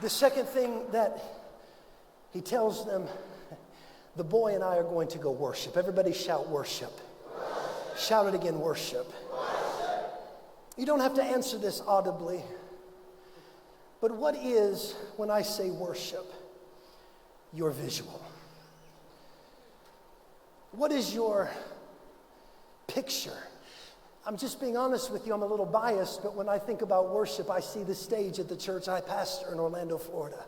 The second thing that he tells them, the boy and I are going to go worship. Everybody shout worship. Worship. Shout it again, worship. Worship. You don't have to answer this audibly. But what is, when I say worship, your visual? What is your picture? I'm just being honest with you, I'm a little biased, but when I think about worship, I see the stage at the church I pastor in Orlando, Florida.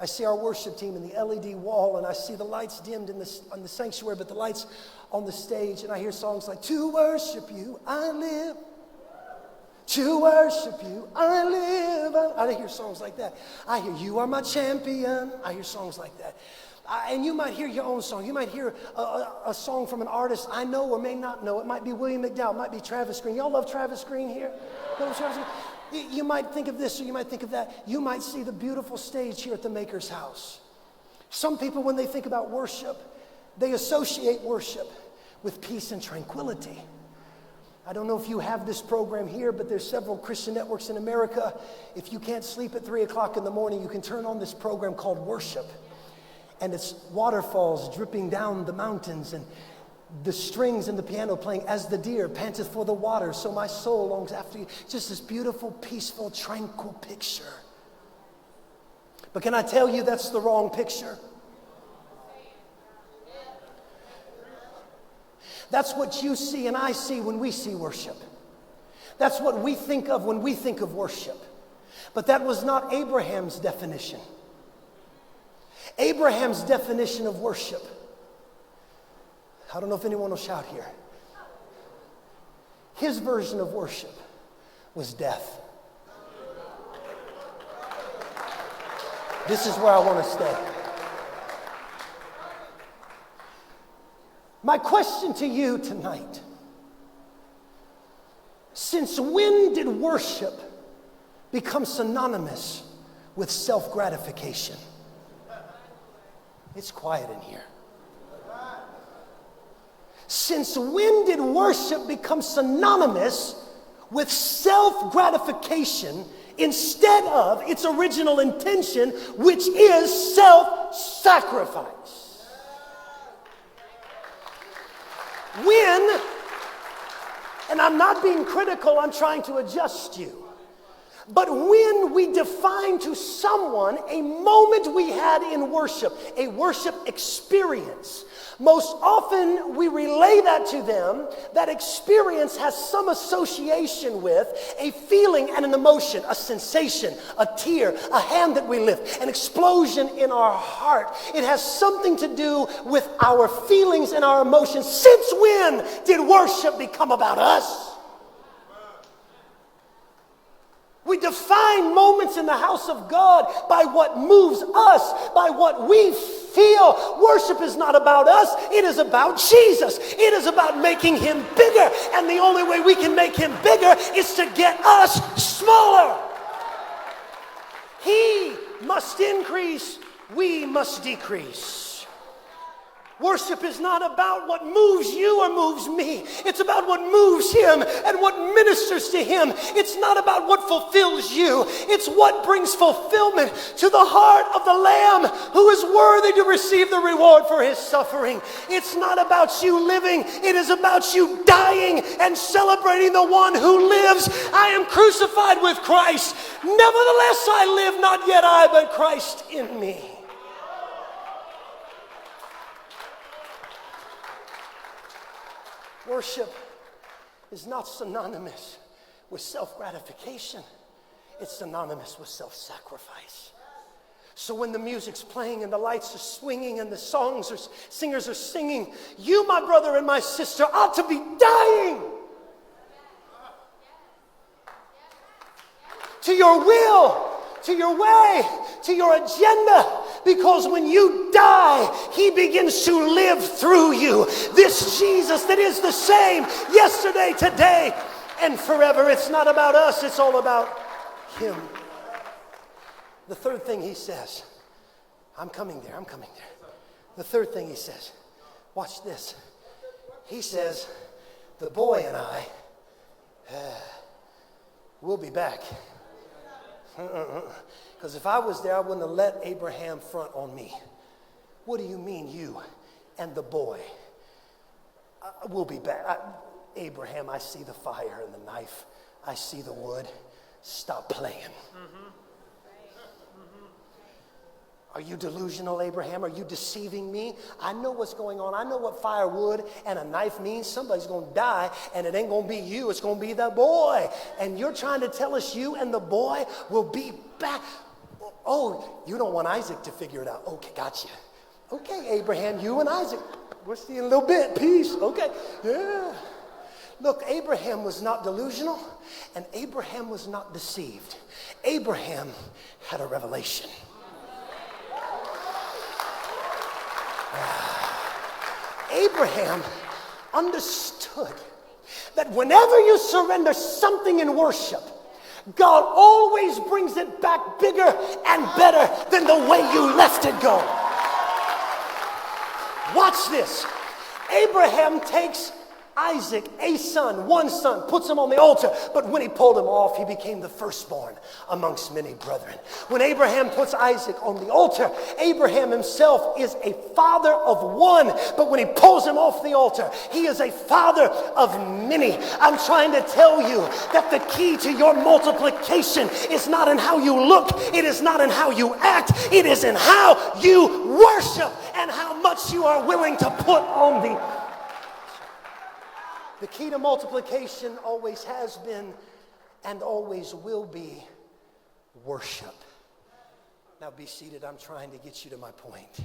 I see our worship team in the LED wall, and I see the lights dimmed on the sanctuary, but the lights on the stage, and I hear songs like, "To worship you, I live. To worship you, I live." I hear songs like that. I hear, "You are my champion." I hear songs like that. And you might hear your own song. You might hear a song from an artist I know or may not know. It might be William McDowell. It might be Travis Green. Y'all love Travis Green here? Love Travis Green? You might think of this or you might think of that. You might see the beautiful stage here at the Maker's house. Some people, when they think about worship, they associate worship with peace and tranquility. I don't know if you have this program here, but there's several Christian networks in America. If you can't sleep at 3 o'clock in the morning, you can turn on this program called Worship. And it's waterfalls dripping down the mountains and the strings and the piano playing, "As the deer panteth for the water, so my soul longs after you." Just this beautiful, peaceful, tranquil picture. But can I tell you that's the wrong picture? That's what you see and I see when we see worship. That's what we think of when we think of worship. But that was not Abraham's definition. Abraham's definition of worship, I don't know if anyone will shout here. His version of worship was death. This is where I want to stay. My question to you tonight, since when did worship become synonymous with self-gratification? It's quiet in here. Since when did worship become synonymous with self-gratification instead of its original intention, which is self-sacrifice? When, and I'm not being critical, I'm trying to adjust you. But when we define to someone a moment we had in worship, a worship experience, most often we relay that to them. That experience has some association with a feeling and an emotion, a sensation, a tear, a hand that we lift, an explosion in our heart. It has something to do with our feelings and our emotions. Since when did worship become about us? We define moments in the house of God by what moves us, by what we feel. Worship is not about us. It is about Jesus. It is about making him bigger. And the only way we can make him bigger is to get us smaller. He must increase. We must decrease. Worship is not about what moves you or moves me. It's about what moves him and what ministers to him. It's not about what fulfills you. It's what brings fulfillment to the heart of the Lamb who is worthy to receive the reward for his suffering. It's not about you living. It is about you dying and celebrating the one who lives. I am crucified with Christ. Nevertheless I live, not yet I, but Christ in me. Worship is not synonymous with self-gratification. It's synonymous with self-sacrifice. So when the music's playing and the lights are swinging and the singers are singing, you, my brother and my sister, ought to be dying to your will, to your way, to your agenda. Because when you die, he begins to live through you. This Jesus that is the same yesterday, today, and forever. It's not about us, it's all about him. The third thing he says, I'm coming there. The third thing he says, watch this. He says, the boy and I, we'll be back. Because if I was there, I wouldn't have let Abraham front on me. What do you mean, you and the boy? We'll be back. Abraham, I see the fire and the knife. I see the wood. Stop playing. Are you delusional, Abraham? Are you deceiving me? I know what's going on. I know what firewood and a knife means. Somebody's going to die, and it ain't going to be you. It's going to be the boy. And you're trying to tell us you and the boy will be back. Oh, you don't want Isaac to figure it out. Okay, gotcha. Okay, Abraham, you and Isaac. We'll see in a little bit. Peace. Okay. Yeah. Look, Abraham was not delusional, and Abraham was not deceived. Abraham had a revelation. Abraham understood that whenever you surrender something in worship, God always brings it back bigger and better than the way you left it go. Watch this. Abraham takes Isaac, a son, one son, puts him on the altar. But when he pulled him off, he became the firstborn amongst many brethren. When Abraham puts Isaac on the altar, Abraham himself is a father of one. But when he pulls him off the altar, he is a father of many. I'm trying to tell you that the key to your multiplication is not in how you look. It is not in how you act. It is in how you worship and how much you are willing to put on the key to multiplication always has been and always will be worship. Now be seated. I'm trying to get you to my point.